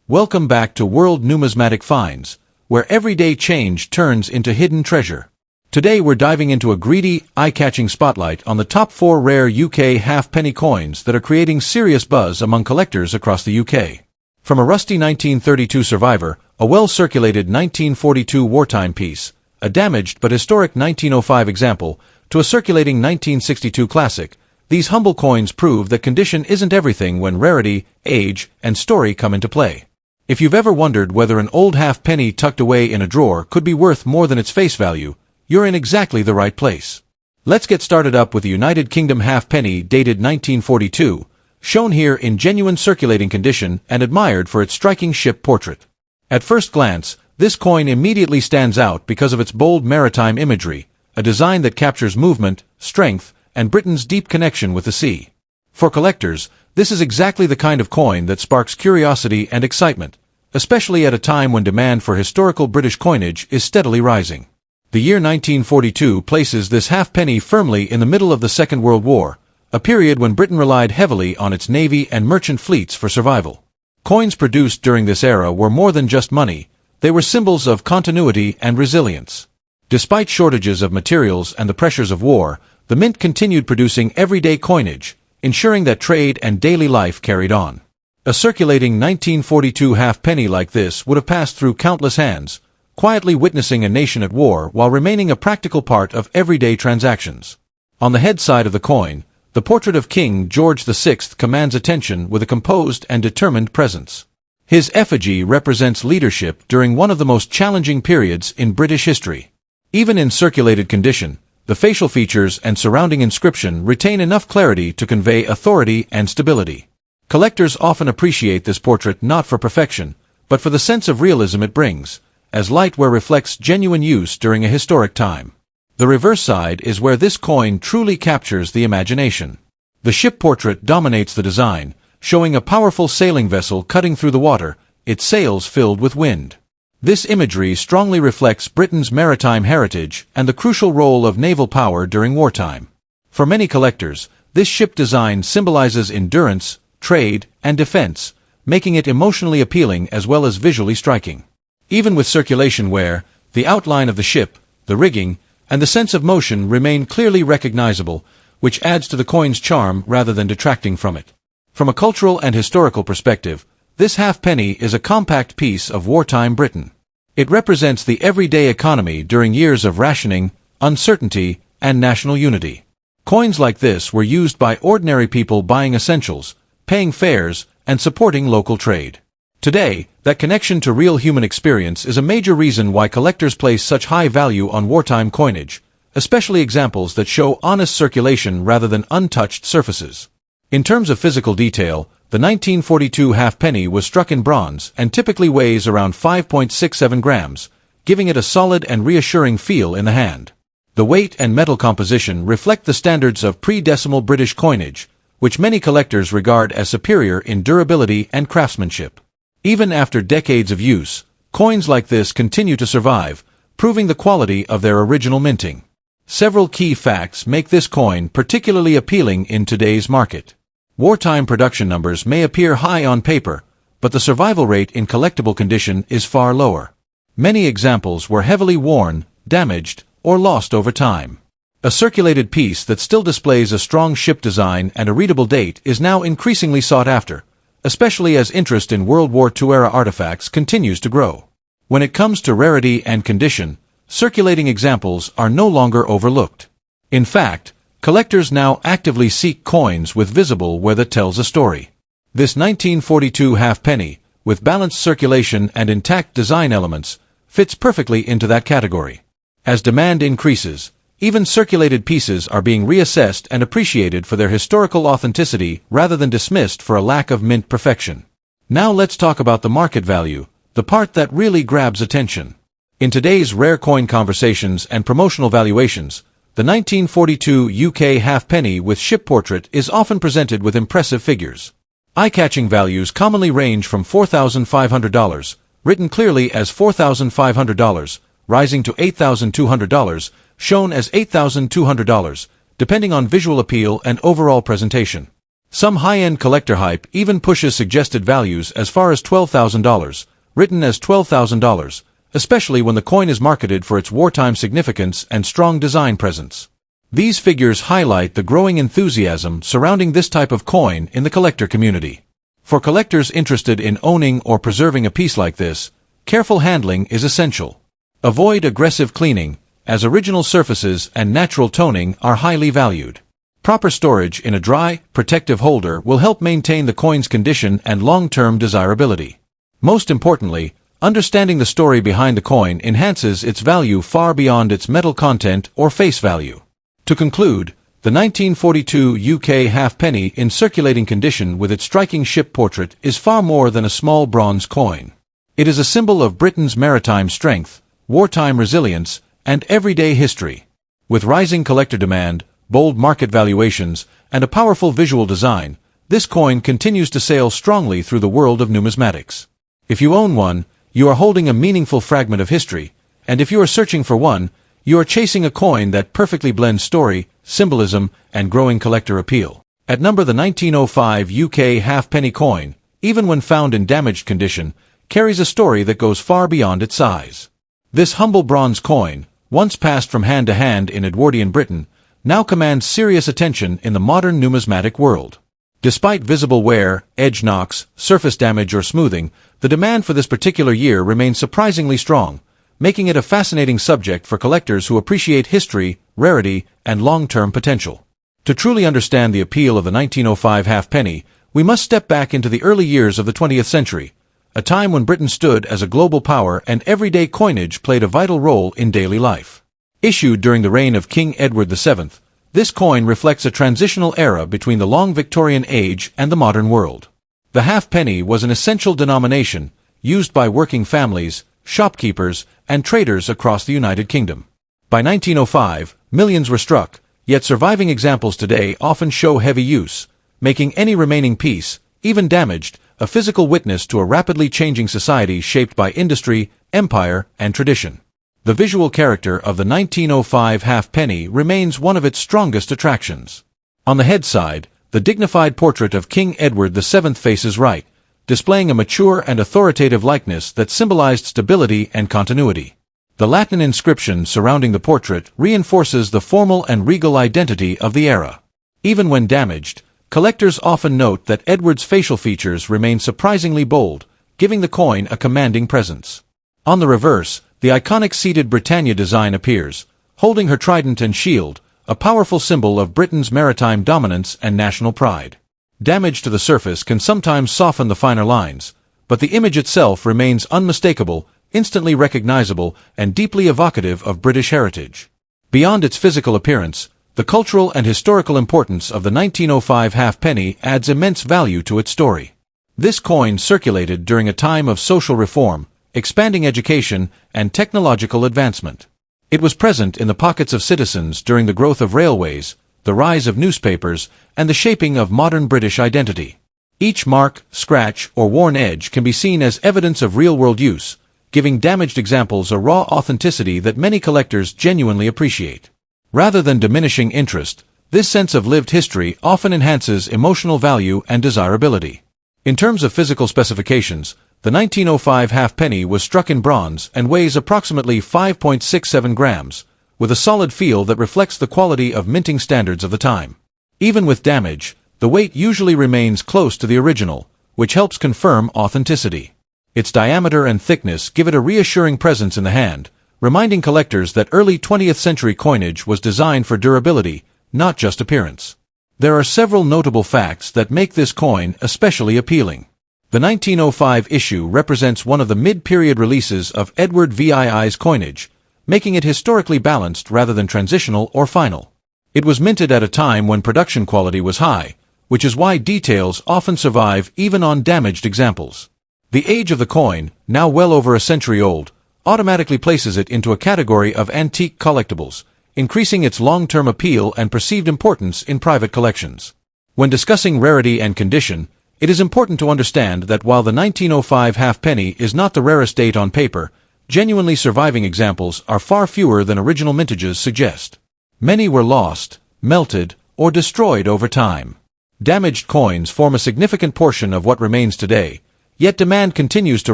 Welcome back to World Numismatic Finds, where everyday change turns into hidden treasure. Today we're diving into a greedy, eye-catching spotlight on the top 4 rare UK halfpenny coins that are creating serious buzz among collectors across the UK. From a rusty 1932 survivor, a well-circulated 1942 wartime piece, a damaged but historic 1905 example, to a circulating 1962 classic, these humble coins prove that condition isn't everything when rarity, age, and story come into play. If you've ever wondered whether an old halfpenny tucked away in a drawer could be worth more than its face value, you're in exactly the right place. Let's get started up with the United Kingdom halfpenny dated 1942, shown here in genuine circulating condition and admired for its striking ship portrait. At first glance, this coin immediately stands out because of its bold maritime imagery, a design that captures movement, strength, and Britain's deep connection with the sea. For collectors, this is exactly the kind of coin that sparks curiosity and excitement, especially at a time when demand for historical British coinage is steadily rising. The year 1942 places this halfpenny firmly in the middle of the Second World War, a period when Britain relied heavily on its navy and merchant fleets for survival. Coins produced during this era were more than just money, they were symbols of continuity and resilience. Despite shortages of materials and the pressures of war, the mint continued producing everyday coinage, ensuring that trade and daily life carried on. A circulating 1942 halfpenny like this would have passed through countless hands, quietly witnessing a nation at war while remaining a practical part of everyday transactions. On the head side of the coin, the portrait of King George VI commands attention with a composed and determined presence. His effigy represents leadership during one of the most challenging periods in British history. Even in circulated condition, the facial features and surrounding inscription retain enough clarity to convey authority and stability. Collectors often appreciate this portrait not for perfection, but for the sense of realism it brings, as lightware reflects genuine use during a historic time. The reverse side is where this coin truly captures the imagination. The ship portrait dominates the design, showing a powerful sailing vessel cutting through the water, its sails filled with wind. This imagery strongly reflects Britain's maritime heritage and the crucial role of naval power during wartime. For many collectors, this ship design symbolizes endurance, trade, and defense, making it emotionally appealing as well as visually striking. Even with circulation wear, the outline of the ship, the rigging, and the sense of motion remain clearly recognizable, which adds to the coin's charm rather than detracting from it. From a cultural and historical perspective, this halfpenny is a compact piece of wartime Britain. It represents the everyday economy during years of rationing, uncertainty, and national unity. Coins like this were used by ordinary people buying essentials, paying fares, and supporting local trade. Today, that connection to real human experience is a major reason why collectors place such high value on wartime coinage, especially examples that show honest circulation rather than untouched surfaces. In terms of physical detail, the 1942 halfpenny was struck in bronze and typically weighs around 5.67 grams, giving it a solid and reassuring feel in the hand. The weight and metal composition reflect the standards of pre-decimal British coinage, which many collectors regard as superior in durability and craftsmanship. Even after decades of use, coins like this continue to survive, proving the quality of their original minting. Several key facts make this coin particularly appealing in today's market. Wartime production numbers may appear high on paper, but the survival rate in collectible condition is far lower. Many examples were heavily worn, damaged, or lost over time. A circulated piece that still displays a strong ship design and a readable date is now increasingly sought after, especially as interest in World War II-era artifacts continues to grow. When it comes to rarity and condition, circulating examples are no longer overlooked. In fact, collectors now actively seek coins with visible wear that tells a story. This 1942 halfpenny, with balanced circulation and intact design elements, fits perfectly into that category. As demand increases, even circulated pieces are being reassessed and appreciated for their historical authenticity rather than dismissed for a lack of mint perfection. Now let's talk about the market value, the part that really grabs attention. In today's rare coin conversations and promotional valuations, the 1942 UK halfpenny with ship portrait is often presented with impressive figures. Eye-catching values commonly range from $4,500, written clearly as $4,500, rising to $8,200, shown as $8,200, depending on visual appeal and overall presentation. Some high-end collector hype even pushes suggested values as far as $12,000, written as $12,000, especially when the coin is marketed for its wartime significance and strong design presence. These figures highlight the growing enthusiasm surrounding this type of coin in the collector community. For collectors interested in owning or preserving a piece like this, careful handling is essential. Avoid aggressive cleaning, as original surfaces and natural toning are highly valued. Proper storage in a dry, protective holder will help maintain the coin's condition and long-term desirability. Most importantly, understanding the story behind the coin enhances its value far beyond its metal content or face value. To conclude, the 1942 UK halfpenny in circulating condition with its striking ship portrait is far more than a small bronze coin. It is a symbol of Britain's maritime strength, wartime resilience, and everyday history. With rising collector demand, bold market valuations, and a powerful visual design, this coin continues to sail strongly through the world of numismatics. If you own one, you are holding a meaningful fragment of history, and if you are searching for one, you are chasing a coin that perfectly blends story, symbolism, and growing collector appeal. At number, the 1905 UK halfpenny coin, even when found in damaged condition, carries a story that goes far beyond its size. This humble bronze coin, once passed from hand to hand in Edwardian Britain, now commands serious attention in the modern numismatic world. Despite visible wear, edge knocks, surface damage or smoothing, the demand for this particular year remains surprisingly strong, making it a fascinating subject for collectors who appreciate history, rarity, and long-term potential. To truly understand the appeal of the 1905 halfpenny, we must step back into the early years of the 20th century, a time when Britain stood as a global power and everyday coinage played a vital role in daily life. Issued during the reign of King Edward VII, this coin reflects a transitional era between the long Victorian age and the modern world. The halfpenny was an essential denomination, used by working families, shopkeepers, and traders across the United Kingdom. By 1905, millions were struck, yet surviving examples today often show heavy use, making any remaining piece, even damaged, a physical witness to a rapidly changing society shaped by industry, empire, and tradition. The visual character of the 1905 halfpenny remains one of its strongest attractions. On the head side, the dignified portrait of King Edward VII faces right, displaying a mature and authoritative likeness that symbolized stability and continuity. The Latin inscription surrounding the portrait reinforces the formal and regal identity of the era. Even when damaged, collectors often note that Edward's facial features remain surprisingly bold, giving the coin a commanding presence. On the reverse, the iconic seated Britannia design appears, holding her trident and shield, a powerful symbol of Britain's maritime dominance and national pride. Damage to the surface can sometimes soften the finer lines, but the image itself remains unmistakable, instantly recognizable, and deeply evocative of British heritage. Beyond its physical appearance, the cultural and historical importance of the 1905 halfpenny adds immense value to its story. This coin circulated during a time of social reform, expanding education, and technological advancement. It was present in the pockets of citizens during the growth of railways, the rise of newspapers, and the shaping of modern British identity. Each mark, scratch, or worn edge can be seen as evidence of real-world use, giving damaged examples a raw authenticity that many collectors genuinely appreciate. Rather than diminishing interest, this sense of lived history often enhances emotional value and desirability. In terms of physical specifications, the 1905 halfpenny was struck in bronze and weighs approximately 5.67 grams, with a solid feel that reflects the quality of minting standards of the time. Even with damage, the weight usually remains close to the original, which helps confirm authenticity. Its diameter and thickness give it a reassuring presence in the hand, reminding collectors that early 20th century coinage was designed for durability, not just appearance. There are several notable facts that make this coin especially appealing. The 1905 issue represents one of the mid-period releases of Edward VII's coinage, making it historically balanced rather than transitional or final. It was minted at a time when production quality was high, which is why details often survive even on damaged examples. The age of the coin, now well over a century old, automatically places it into a category of antique collectibles, increasing its long-term appeal and perceived importance in private collections. When discussing rarity and condition, it is important to understand that while the 1905 halfpenny is not the rarest date on paper, genuinely surviving examples are far fewer than original mintages suggest. Many were lost, melted, or destroyed over time. Damaged coins form a significant portion of what remains today, yet demand continues to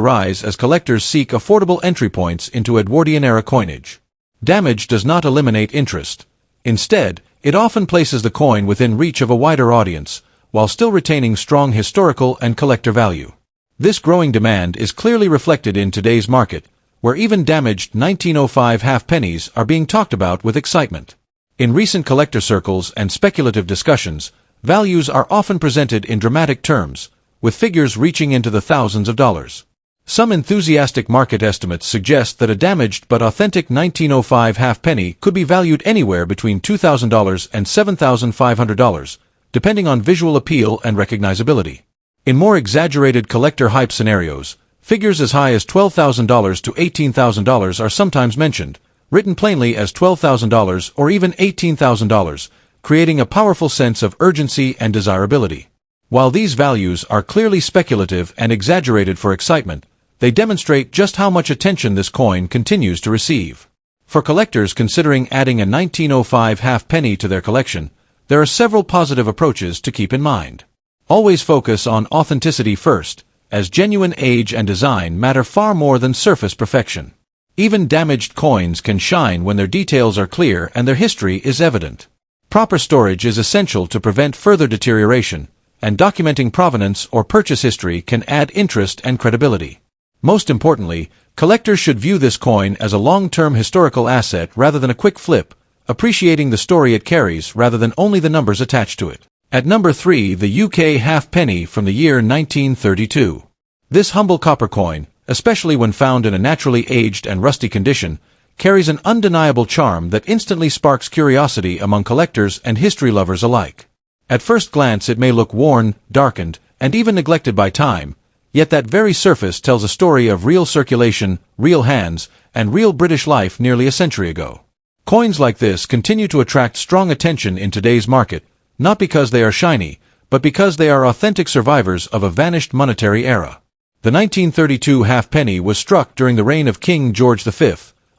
rise as collectors seek affordable entry points into Edwardian-era coinage. Damage does not eliminate interest. Instead, it often places the coin within reach of a wider audience, while still retaining strong historical and collector value. This growing demand is clearly reflected in today's market, where even damaged 1905 halfpennies are being talked about with excitement. In recent collector circles and speculative discussions, values are often presented in dramatic terms, with figures reaching into the thousands of dollars. Some enthusiastic market estimates suggest that a damaged but authentic 1905 halfpenny could be valued anywhere between $2,000 and $7,500, depending on visual appeal and recognizability. In more exaggerated collector hype scenarios, figures as high as $12,000 to $18,000 are sometimes mentioned, written plainly as $12,000 or even $18,000, creating a powerful sense of urgency and desirability. While these values are clearly speculative and exaggerated for excitement, they demonstrate just how much attention this coin continues to receive. For collectors considering adding a 1905 halfpenny to their collection, there are several positive approaches to keep in mind. Always focus on authenticity first, as genuine age and design matter far more than surface perfection. Even damaged coins can shine when their details are clear and their history is evident. Proper storage is essential to prevent further deterioration, and documenting provenance or purchase history can add interest and credibility. Most importantly, collectors should view this coin as a long-term historical asset rather than a quick flip, appreciating the story it carries rather than only the numbers attached to it. At number 3, the UK halfpenny from the year 1932. This humble copper coin, especially when found in a naturally aged and rusty condition, carries an undeniable charm that instantly sparks curiosity among collectors and history lovers alike. At first glance it may look worn, darkened, and even neglected by time, yet that very surface tells a story of real circulation, real hands, and real British life nearly a century ago. Coins like this continue to attract strong attention in today's market, not because they are shiny, but because they are authentic survivors of a vanished monetary era. The 1932 halfpenny was struck during the reign of King George V,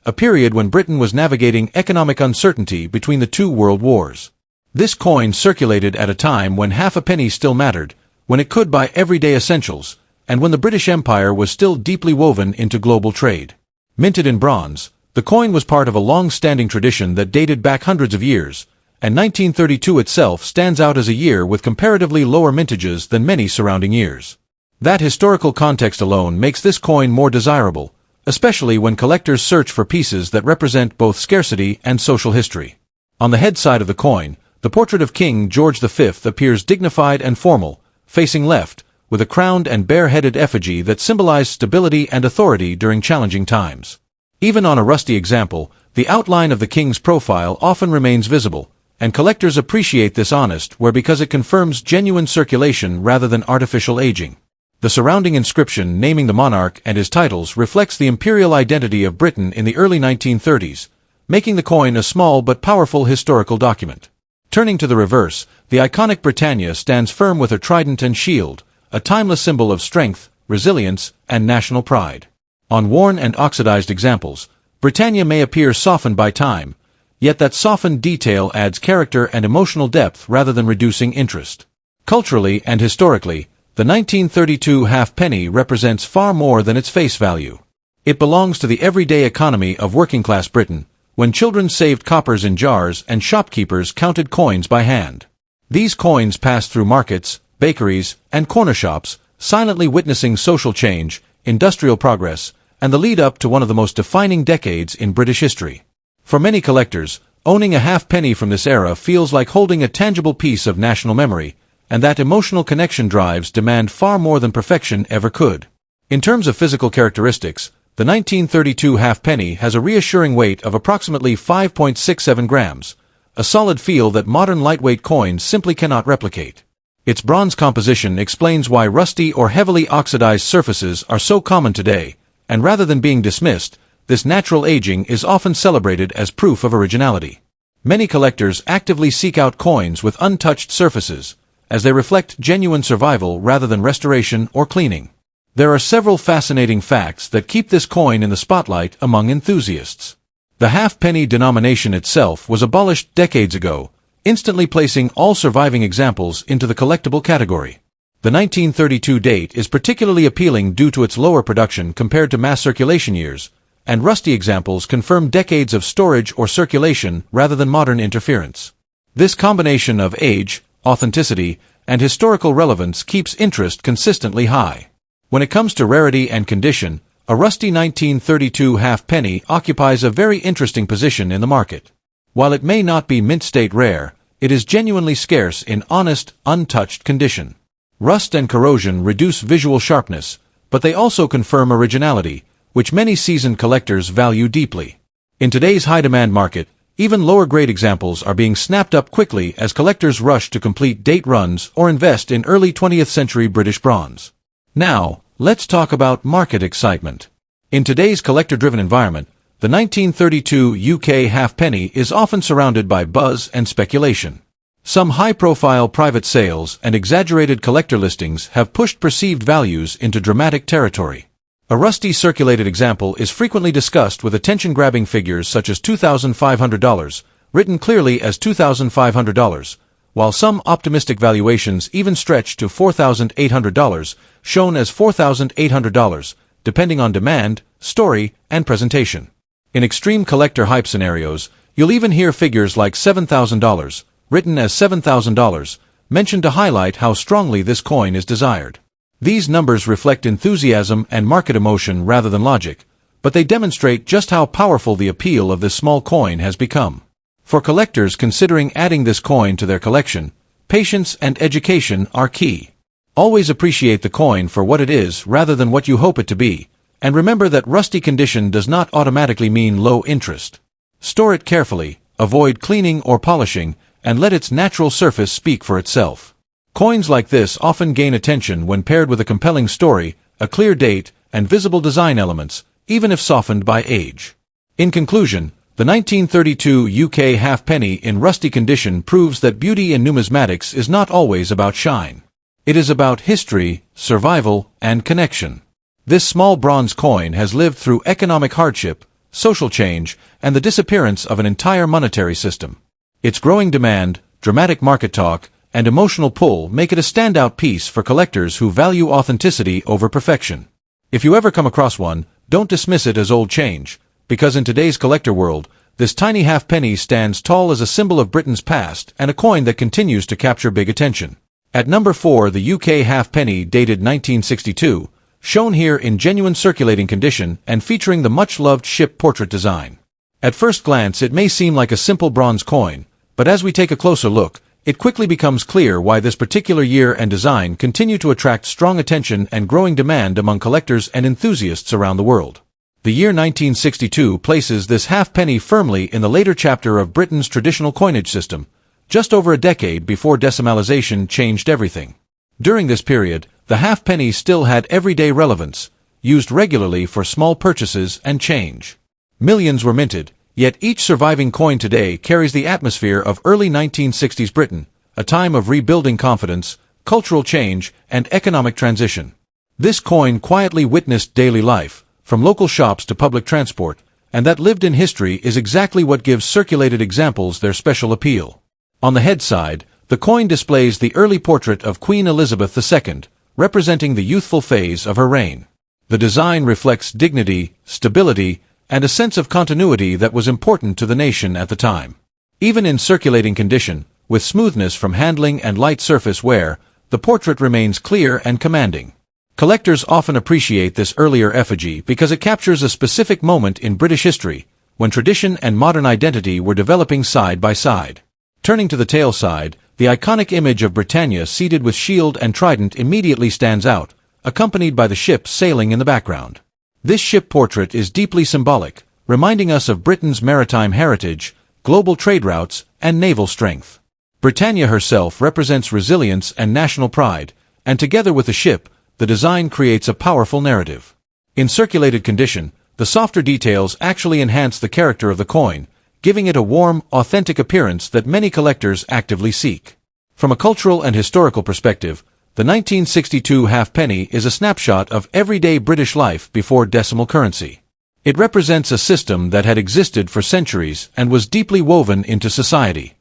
a period when Britain was navigating economic uncertainty between the two world wars. This coin circulated at a time when half a penny still mattered, when it could buy everyday essentials, and when the British Empire was still deeply woven into global trade. Minted in bronze, the coin was part of a long-standing tradition that dated back hundreds of years, and 1932 itself stands out as a year with comparatively lower mintages than many surrounding years. That historical context alone makes this coin more desirable, especially when collectors search for pieces that represent both scarcity and social history. On the head side of the coin, the portrait of King George V appears dignified and formal, facing left, with a crowned and bare-headed effigy that symbolized stability and authority during challenging times. Even on a rusty example, the outline of the king's profile often remains visible, and collectors appreciate this honest wear because it confirms genuine circulation rather than artificial aging. The surrounding inscription naming the monarch and his titles reflects the imperial identity of Britain in the early 1930s, making the coin a small but powerful historical document. Turning to the reverse, the iconic Britannia stands firm with her trident and shield, a timeless symbol of strength, resilience, and national pride. On worn and oxidized examples, Britannia may appear softened by time, yet that softened detail adds character and emotional depth rather than reducing interest. Culturally and historically, the 1932 halfpenny represents far more than its face value. It belongs to the everyday economy of working-class Britain, when children saved coppers in jars and shopkeepers counted coins by hand. These coins passed through markets, bakeries, and corner shops, silently witnessing social change, industrial progress, and the lead-up to one of the most defining decades in British history. For many collectors, owning a halfpenny from this era feels like holding a tangible piece of national memory, and that emotional connection drives demand far more than perfection ever could. In terms of physical characteristics, the 1932 halfpenny has a reassuring weight of approximately 5.67 grams, a solid feel that modern lightweight coins simply cannot replicate. Its bronze composition explains why rusty or heavily oxidized surfaces are so common today, and rather than being dismissed, this natural aging is often celebrated as proof of originality. Many collectors actively seek out coins with untouched surfaces, as they reflect genuine survival rather than restoration or cleaning. There are several fascinating facts that keep this coin in the spotlight among enthusiasts. The halfpenny denomination itself was abolished decades ago, instantly placing all surviving examples into the collectible category. The 1932 date is particularly appealing due to its lower production compared to mass circulation years, and rusty examples confirm decades of storage or circulation rather than modern interference. This combination of age, authenticity, and historical relevance keeps interest consistently high. When it comes to rarity and condition, a rusty 1932 halfpenny occupies a very interesting position in the market. While it may not be mint-state rare, it is genuinely scarce in honest, untouched condition. Rust and corrosion reduce visual sharpness, but they also confirm originality, which many seasoned collectors value deeply. In today's high-demand market, even lower-grade examples are being snapped up quickly as collectors rush to complete date runs or invest in early 20th century British bronze. Now, let's talk about market excitement. In today's collector-driven environment, the 1932 UK halfpenny is often surrounded by buzz and speculation. Some high-profile private sales and exaggerated collector listings have pushed perceived values into dramatic territory. A rusty circulated example is frequently discussed with attention-grabbing figures such as $2,500, written clearly as $2,500, while some optimistic valuations even stretch to $4,800, shown as $4,800, depending on demand, story, and presentation. In extreme collector hype scenarios, you'll even hear figures like $7,000, written as $7,000, mentioned to highlight how strongly this coin is desired. These numbers reflect enthusiasm and market emotion rather than logic, but they demonstrate just how powerful the appeal of this small coin has become. For collectors considering adding this coin to their collection, patience and education are key. Always appreciate the coin for what it is rather than what you hope it to be, and remember that rusty condition does not automatically mean low interest. Store it carefully, avoid cleaning or polishing, and let its natural surface speak for itself. Coins like this often gain attention when paired with a compelling story, a clear date, and visible design elements, even if softened by age. In conclusion, the 1932 UK halfpenny in rusty condition proves that beauty in numismatics is not always about shine. It is about history, survival, and connection. This small bronze coin has lived through economic hardship, social change, and the disappearance of an entire monetary system. Its growing demand, dramatic market talk, and emotional pull make it a standout piece for collectors who value authenticity over perfection. If you ever come across one, don't dismiss it as old change, because in today's collector world, this tiny halfpenny stands tall as a symbol of Britain's past and a coin that continues to capture big attention. At number 4, the UK halfpenny dated 1962, shown here in genuine circulating condition and featuring the much-loved ship portrait design. At first glance it may seem like a simple bronze coin, but as we take a closer look, it quickly becomes clear why this particular year and design continue to attract strong attention and growing demand among collectors and enthusiasts around the world. The year 1962 places this halfpenny firmly in the later chapter of Britain's traditional coinage system, just over a decade before decimalization changed everything. During this period, the halfpenny still had everyday relevance, used regularly for small purchases and change. Millions were minted, yet each surviving coin today carries the atmosphere of early 1960s Britain, a time of rebuilding confidence, cultural change, and economic transition. This coin quietly witnessed daily life, from local shops to public transport, and that lived-in history is exactly what gives circulated examples their special appeal. On the head side, the coin displays the early portrait of Queen Elizabeth II, representing the youthful phase of her reign. The design reflects dignity, stability, and a sense of continuity that was important to the nation at the time. Even in circulating condition, with smoothness from handling and light surface wear, the portrait remains clear and commanding. Collectors often appreciate this earlier effigy because it captures a specific moment in British history, when tradition and modern identity were developing side by side. Turning to the tail side, the iconic image of Britannia seated with shield and trident immediately stands out, accompanied by the ship sailing in the background. This ship portrait is deeply symbolic, reminding us of Britain's maritime heritage, global trade routes, and naval strength. Britannia herself represents resilience and national pride, and together with the ship, the design creates a powerful narrative. In circulated condition, the softer details actually enhance the character of the coin, giving it a warm, authentic appearance that many collectors actively seek. From a cultural and historical perspective, the 1962 halfpenny is a snapshot of everyday British life before decimal currency. It represents a system that had existed for centuries and was deeply woven into society.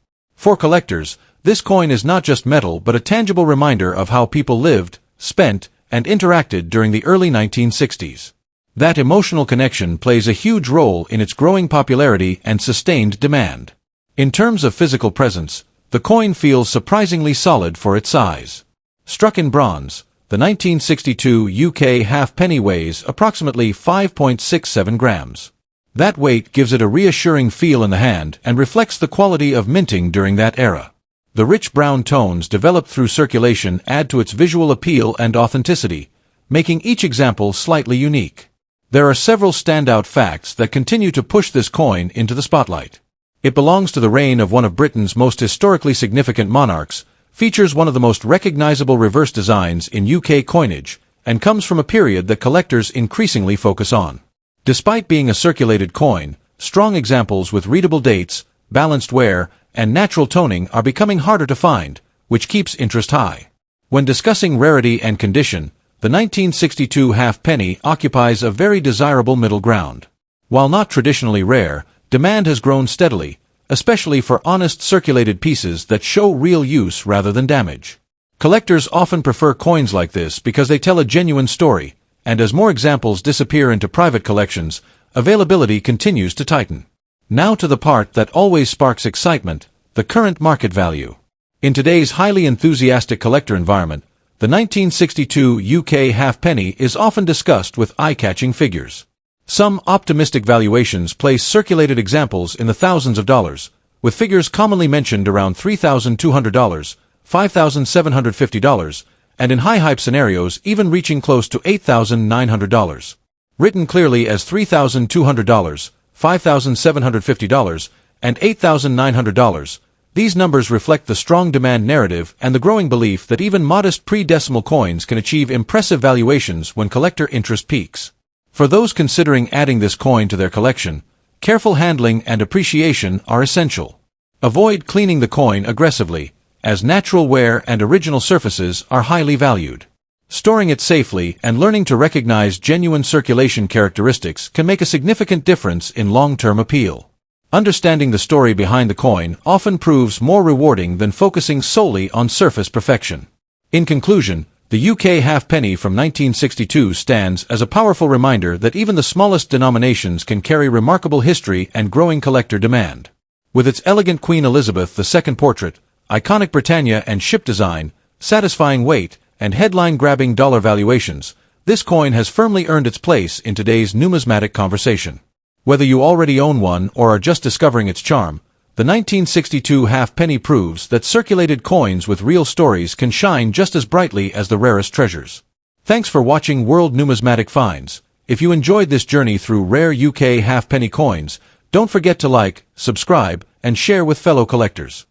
For collectors, this coin is not just metal but a tangible reminder of how people lived, spent, and interacted during the early 1960s. That emotional connection plays a huge role in its growing popularity and sustained demand. In terms of physical presence, the coin feels surprisingly solid for its size. Struck in bronze, the 1962 UK halfpenny weighs approximately 5.67 grams. That weight gives it a reassuring feel in the hand and reflects the quality of minting during that era. The rich brown tones developed through circulation add to its visual appeal and authenticity, making each example slightly unique. There are several standout facts that continue to push this coin into the spotlight. It belongs to the reign of one of Britain's most historically significant monarchs, features one of the most recognizable reverse designs in UK coinage, and comes from a period that collectors increasingly focus on. Despite being a circulated coin, strong examples with readable dates, balanced wear, and natural toning are becoming harder to find, which keeps interest high. When discussing rarity and condition, the 1962 halfpenny occupies a very desirable middle ground. While not traditionally rare, demand has grown steadily, especially for honest circulated pieces that show real use rather than damage. Collectors often prefer coins like this because they tell a genuine story, and as more examples disappear into private collections, availability continues to tighten. Now to the part that always sparks excitement, the current market value. In today's highly enthusiastic collector environment, the 1962 UK halfpenny is often discussed with eye-catching figures. Some optimistic valuations place circulated examples in the thousands of dollars, with figures commonly mentioned around $3,200, $5,750, and in high-hype scenarios even reaching close to $8,900. Written clearly as $3,200, $5,750, and $8,900, these numbers reflect the strong demand narrative and the growing belief that even modest pre-decimal coins can achieve impressive valuations when collector interest peaks. For those considering adding this coin to their collection, careful handling and appreciation are essential. Avoid cleaning the coin aggressively, as natural wear and original surfaces are highly valued. Storing it safely and learning to recognize genuine circulation characteristics can make a significant difference in long-term appeal. Understanding the story behind the coin often proves more rewarding than focusing solely on surface perfection. In conclusion, the UK halfpenny from 1962 stands as a powerful reminder that even the smallest denominations can carry remarkable history and growing collector demand. With its elegant Queen Elizabeth II portrait, iconic Britannia and ship design, satisfying weight, and headline-grabbing dollar valuations, this coin has firmly earned its place in today's numismatic conversation. Whether you already own one or are just discovering its charm, the 1962 halfpenny proves that circulated coins with real stories can shine just as brightly as the rarest treasures. Thanks for watching World Numismatic Finds. If you enjoyed this journey through rare UK halfpenny coins, don't forget to like, subscribe, and share with fellow collectors.